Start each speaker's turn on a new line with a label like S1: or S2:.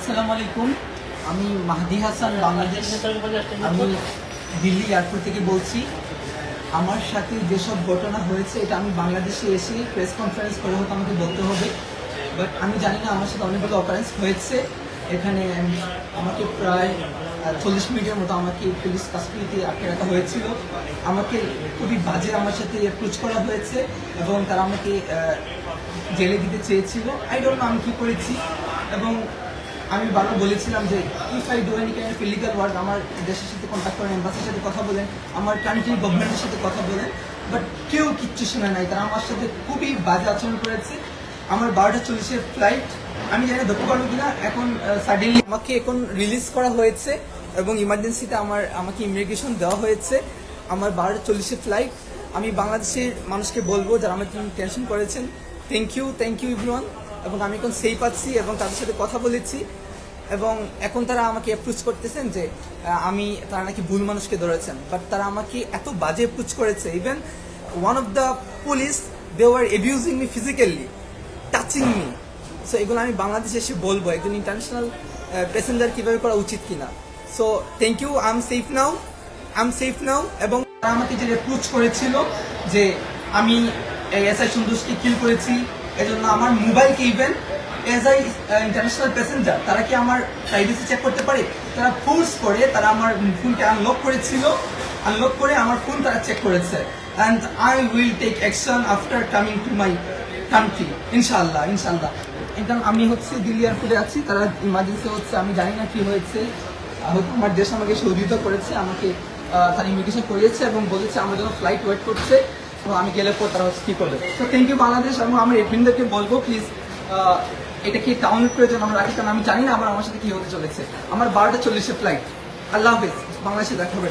S1: আসসালামু আলাইকুম। আমি মাহদি হাসান, বাংলাদেশ। আমি দিল্লি এয়ারপোর্ট থেকে বলছি। আমার সাথে যেসব ঘটনা হয়েছে এটা আমি বাংলাদেশে এসে প্রেস কনফারেন্স করে হয়তো আমাকে বলতে হবে, বাট আমি জানি না। আমার সাথে অনেকগুলো অকারেন্স হয়েছে এখানে। আমাকে প্রায় 40 মিনিটের মতো আমাকে পুলিশ কাস্টডিতে আটকে রাখা হয়েছিল। আমাকে খুবই বাজে আমার সাথে অ্যাপ্রোচ করা হয়েছে এবং তারা আমাকে জেলে দিতে চেয়েছিল। আই ডোন্ট নো আমি কী করেছি। এবং আমি বারবার বলেছিলাম যে if I do any kind of illegal work, আমার দেশের সাথে কন্ট্যাক্ট করেন, এম্বাসির সাথে কথা বলেন, আমার কান্ট্রি গভর্নমেন্টের সাথে কথা বলেন, বাট কেউ কিচ্ছু শোনে নাই। তারা আমার সাথে খুবই বাজে আচরণ করেছে। আমার 12:40-এর ফ্লাইট, আমি জানি ধরতে পারবো কিনা। এখন সাডেনলি আমাকে এখন রিলিজ করা হয়েছে এবং ইমার্জেন্সিতে আমাকে ইমিগ্রেশন দেওয়া হয়েছে। আমার 12:40-এর ফ্লাইট। আমি বাংলাদেশের মানুষকে বলবো যারা আমাকে টেনশন করেছেন, থ্যাংক ইউ এভরিওয়ান। এবং আমি এখন সেই পাচ্ছি এবং তাদের সাথে কথা বলেছি এবং এখন তারা আমাকে অ্যাপ্রোচ করতেছেন যে তারা নাকি ভুল মানুষকে ধরেছেন, বাট তারা আমাকে এত বাজে অ্যাপ্রোচ করেছে। Even one of the police, they were abusing me physically, touching me. So এগুলো আমি বাংলাদেশে এসে বলবো একজন ইন্টারন্যাশনাল প্যাসেঞ্জার কীভাবে করা উচিত কিনা। So thank you, I am safe now. এবং তারা আমাকে যে অ্যাপ্রোচ করেছিল যে আমি এসআই সন্তোষকে কিল করেছি, এজন্য আমার মোবাইলকে even as I international passenger তারা কি আমার প্রাইভেসি চেক করতে পারে? তারা ফোর্স করে তারা আমার ফোনকে আনলক করে আমার ফোন তারা চেক করেছে। And I will take action after coming to my country, ইনশাআল্লাহ। এখন আমি দিল্লি এয়ারপোর্টে আছি। তারা ইমার্জেন্সি আমি জানি না কি হয়েছে। হয়তো আমার দেশ আমাকে সহযোগিতা করেছে, আমাকে তারা ইমিগ্রেশন করিয়েছে এবং বলেছে আমার জন্য ফ্লাইট ওয়েট করছে। তো আমি গেলে পর তারা কী করবে। তো থ্যাংক ইউ বাংলাদেশ। এবং আমার এপ্রিনদেরকে বলবো প্লিজ এটা কি ডাউনলোড করে যেন আমরা রাখি, কারণ আমি জানি না আমার সাথে কি হতে চলেছে। আমার 12:40-এর ফ্লাইট। আল্লাহ হাফেজ। বাংলাদেশে দেখা হবে।